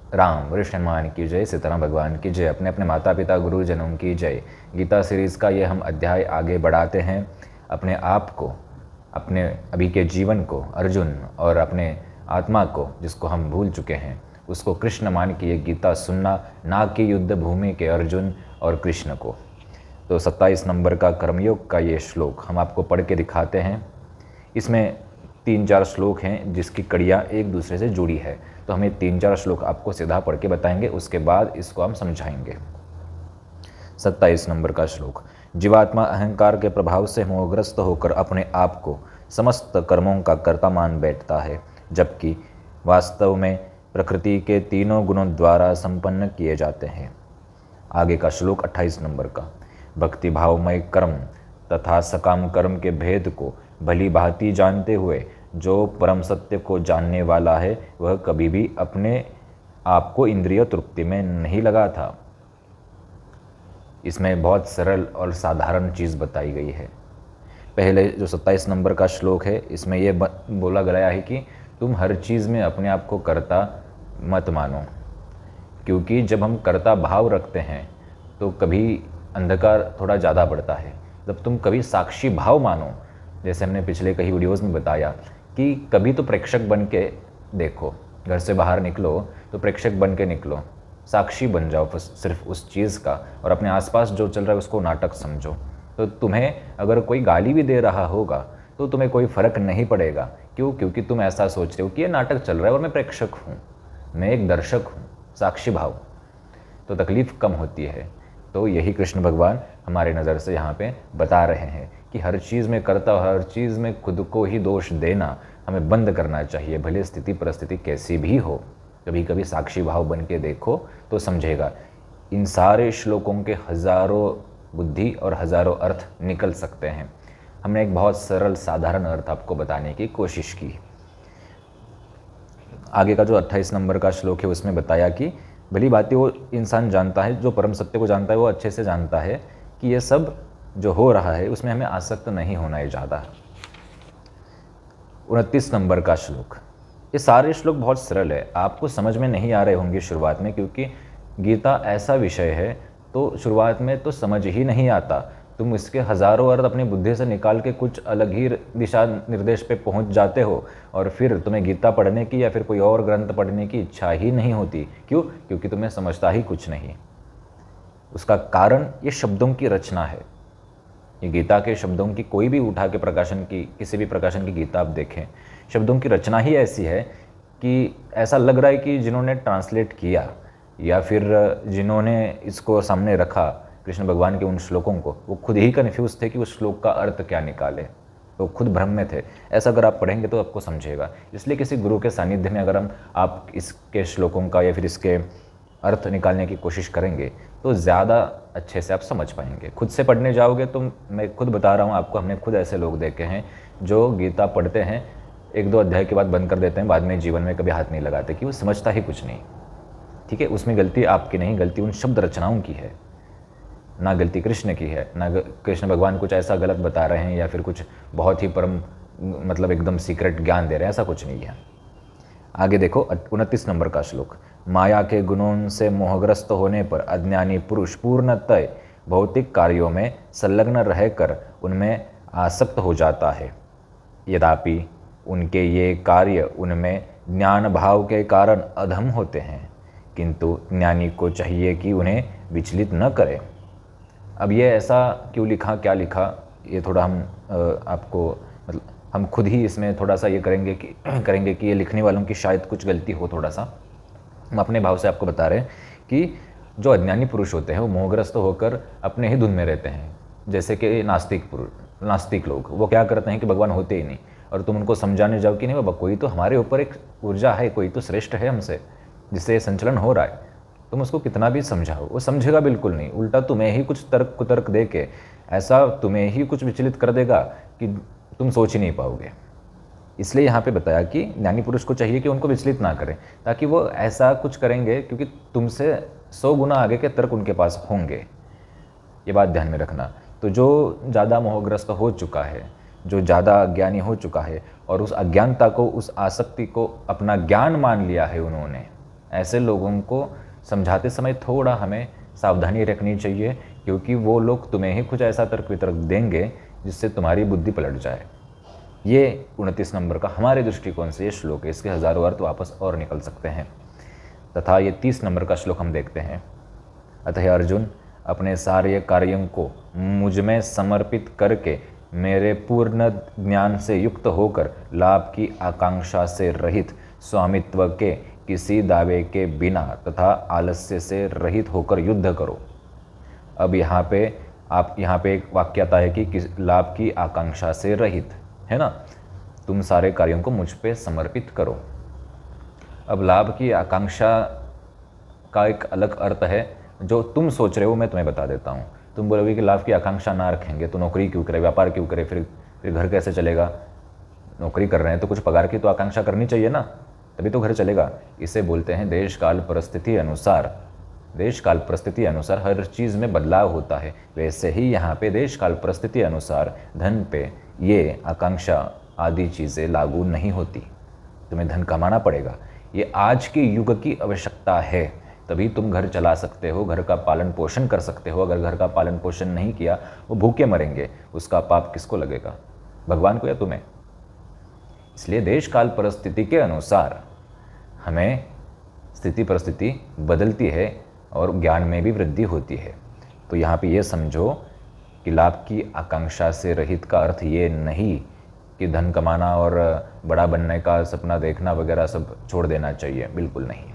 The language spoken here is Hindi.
राम कृष्ण हनुमान की जय, सीताराम भगवान की जय, अपने अपने माता पिता गुरुजनों की जय। गीता सीरीज़ का ये हम अध्याय आगे बढ़ाते हैं। अपने आप को, अपने अभी के जीवन को, अर्जुन और अपने आत्मा को जिसको हम भूल चुके हैं उसको कृष्ण मान के ये गीता सुनना, ना कि युद्ध भूमि के अर्जुन और कृष्ण को। तो 27 नंबर का कर्मयोग का ये श्लोक हम आपको पढ़ के दिखाते हैं। इसमें 3-4 श्लोक हैं जिसकी कड़ियाँ एक दूसरे से जुड़ी है, तो हमें 3-4 श्लोक आपको सीधा पढ़ के बताएंगे, उसके बाद इसको हम समझाएंगे। 27 नंबर का श्लोक। जीवात्मा अहंकार के प्रभाव से मोहग्रस्त होकर अपने आप को समस्त कर्मों का कर्ता मान बैठता है, जबकि वास्तव में प्रकृति के तीनों गुणों द्वारा संपन्न किए जाते हैं। आगे का श्लोक 28 नंबर का। भक्ति भावमय कर्म तथा सकाम कर्म के भेद को भली भांति जानते हुए जो परम सत्य को जानने वाला है वह कभी भी अपने आप को इंद्रिय तृप्ति में नहीं लगाता। इसमें बहुत सरल और साधारण चीज़ बताई गई है। पहले जो 27 नंबर का श्लोक है इसमें यह बोला गया है कि तुम हर चीज़ में अपने आप को कर्ता मत मानो, क्योंकि जब हम कर्ता भाव रखते हैं तो कभी अंधकार थोड़ा ज़्यादा बढ़ता है। जब तुम कभी साक्षी भाव मानो, जैसे हमने पिछले कई वीडियोज़ में बताया कि कभी तो प्रेक्षक बन के देखो, घर से बाहर निकलो तो प्रेक्षक बन के निकलो, साक्षी बन जाओ सिर्फ उस चीज़ का, और अपने आसपास जो चल रहा है उसको नाटक समझो। तो तुम्हें अगर कोई गाली भी दे रहा होगा तो तुम्हें कोई फ़र्क नहीं पड़ेगा। क्यों? क्योंकि तुम ऐसा सोचते हो कि ये नाटक चल रहा है और मैं प्रेक्षक हूँ, मैं एक दर्शक हूँ, साक्षी भाव। तो तकलीफ़ कम होती है। तो यही कृष्ण भगवान हमारे नज़र से यहाँ पे बता रहे हैं कि हर चीज़ में कर्ता, हर चीज़ में खुद को ही दोष देना हमें बंद करना चाहिए, भले स्थिति परिस्थिति कैसी भी हो। कभी कभी साक्षी भाव बन के देखो तो समझेगा। इन सारे श्लोकों के हज़ारों बुद्धि और हज़ारों अर्थ निकल सकते हैं। हमने एक बहुत सरल साधारण अर्थ आपको बताने की कोशिश की। आगे का जो 28 नंबर का श्लोक है उसमें बताया कि भली बातें वो इंसान जानता है, जो परम सत्य को जानता है वो अच्छे से जानता है कि ये सब जो हो रहा है उसमें हमें आसक्त नहीं होना है ज़्यादा। 29 नंबर का श्लोक। ये सारे श्लोक बहुत सरल है, आपको समझ में नहीं आ रहे होंगे शुरुआत में, क्योंकि गीता ऐसा विषय है तो शुरुआत में तो समझ ही नहीं आता। तुम इसके हज़ारों अर्थ अपनी बुद्धि से निकाल के कुछ अलग ही दिशा निर्देश पे पहुंच जाते हो, और फिर तुम्हें गीता पढ़ने की या फिर कोई और ग्रंथ पढ़ने की इच्छा ही नहीं होती। क्यों? क्योंकि तुम्हें समझता ही कुछ नहीं। उसका कारण ये शब्दों की रचना है। ये गीता के शब्दों की कोई भी उठा के प्रकाशन की, किसी भी प्रकाशन की गीता आप देखें, शब्दों की रचना ही ऐसी है कि ऐसा लग रहा है कि जिन्होंने ट्रांसलेट किया या फिर जिन्होंने इसको सामने रखा कृष्ण भगवान के उन श्लोकों को, वो खुद ही कन्फ्यूज थे कि उस श्लोक का अर्थ क्या निकाले, तो खुद भ्रम में थे। ऐसा अगर आप पढ़ेंगे तो आपको समझेगा। इसलिए किसी गुरु के सानिध्य में अगर आप इसके श्लोकों का या फिर इसके अर्थ निकालने की कोशिश करेंगे तो ज़्यादा अच्छे से आप समझ पाएंगे। खुद से पढ़ने जाओगे तो मैं खुद बता रहा हूँ आपको, हमने खुद ऐसे लोग देखे हैं जो गीता पढ़ते हैं, 1-2 अध्याय के बाद बंद कर देते हैं, बाद में जीवन में कभी हाथ नहीं लगाते कि वो समझता ही कुछ नहीं। ठीक है, उसमें गलती आपकी नहीं, गलती उन शब्द रचनाओं की है, ना गलती कृष्ण की है। ना कृष्ण भगवान कुछ ऐसा गलत बता रहे हैं या फिर कुछ बहुत ही परम मतलब एकदम सीक्रेट ज्ञान दे रहे हैं, ऐसा कुछ नहीं है। आगे देखो 29 नंबर का श्लोक। माया के गुणों से मोहग्रस्त होने पर अज्ञानी पुरुष पूर्णतः भौतिक कार्यों में संलग्न रहकर उनमें आसक्त हो जाता है। यद्यपि उनके ये कार्य उनमें ज्ञान भाव के कारण अधम होते हैं, किंतु ज्ञानी को चाहिए कि उन्हें विचलित न करे। अब ये ऐसा क्यों लिखा, क्या लिखा, ये थोड़ा हम आपको मतलब हम खुद ही इसमें थोड़ा सा ये करेंगे कि ये लिखने वालों की शायद कुछ गलती हो थोड़ा सा। हम अपने भाव से आपको बता रहे हैं कि जो अज्ञानी पुरुष होते हैं वो मोहग्रस्त होकर अपने ही धुन में रहते हैं। जैसे कि नास्तिक लोग, वो क्या करते हैं कि भगवान होते ही नहीं, और तुम उनको समझाने जाओ कि नहीं बाबा कोई तो हमारे ऊपर एक ऊर्जा है, कोई तो श्रेष्ठ है हमसे जिससे ये संचलन हो रहा है। तुम उसको कितना भी समझाओ वो समझेगा बिल्कुल नहीं, उल्टा तुम्हें ही कुछ तर्क कुतर्क दे के ऐसा तुम्हें ही कुछ विचलित कर देगा कि तुम सोच ही नहीं पाओगे। इसलिए यहाँ पे बताया कि ज्ञानी पुरुष को चाहिए कि उनको विचलित ना करें, ताकि वो ऐसा कुछ करेंगे क्योंकि तुमसे 100 गुना आगे के तर्क उनके पास होंगे। ये बात ध्यान में रखना। तो जो ज़्यादा मोहग्रस्त हो चुका है, जो ज़्यादा अज्ञानी हो चुका है और उस अज्ञानता को, उस आसक्ति को अपना ज्ञान मान लिया है उन्होंने, ऐसे लोगों को समझाते समय थोड़ा हमें सावधानी रखनी चाहिए, क्योंकि वो लोग तुम्हें ही कुछ ऐसा तर्क वितर्क देंगे जिससे तुम्हारी बुद्धि पलट जाए। ये 29 नंबर का हमारे दृष्टिकोण से ये श्लोक है। इसके हज़ारों अर्थ वापस और निकल सकते हैं। तथा ये 30 नंबर का श्लोक हम देखते हैं। अतः अर्जुन, अपने सारे कार्यों को मुझ में समर्पित करके मेरे पूर्ण ज्ञान से युक्त होकर लाभ की आकांक्षा से रहित, स्वामित्व के किसी दावे के बिना तथा आलस्य से रहित होकर युद्ध करो। अब यहाँ पे एक वाक्य आता है कि लाभ की आकांक्षा से रहित, है ना। तुम सारे कार्यों को मुझ पे समर्पित करो। अब लाभ की आकांक्षा का एक अलग अर्थ है। जो तुम सोच रहे हो मैं तुम्हें बता देता हूँ। तुम बोलोगे कि लाभ की आकांक्षा ना रखेंगे तो नौकरी क्यों करे, व्यापार क्यों करे, फिर घर कैसे चलेगा। नौकरी कर रहे हैं तो कुछ पगार की तो आकांक्षा करनी चाहिए ना, तभी तो घर चलेगा। इसे बोलते हैं देश काल परिस्थिति अनुसार। देश काल परिस्थिति अनुसार हर चीज़ में बदलाव होता है। वैसे ही यहाँ पे देश काल परिस्थिति अनुसार धन पे ये आकांक्षा आदि चीज़ें लागू नहीं होती। तुम्हें धन कमाना पड़ेगा, ये आज के युग की आवश्यकता है, तभी तुम घर चला सकते हो, घर का पालन पोषण कर सकते हो। अगर घर का पालन पोषण नहीं किया वो भूखे मरेंगे, उसका पाप किसको लगेगा, भगवान को या तुम्हें। इसलिए देश काल परिस्थिति के अनुसार हमें स्थिति परिस्थिति बदलती है और ज्ञान में भी वृद्धि होती है। तो यहाँ पे ये समझो कि लाभ की आकांक्षा से रहित का अर्थ ये नहीं कि धन कमाना और बड़ा बनने का सपना देखना वगैरह सब छोड़ देना चाहिए, बिल्कुल नहीं।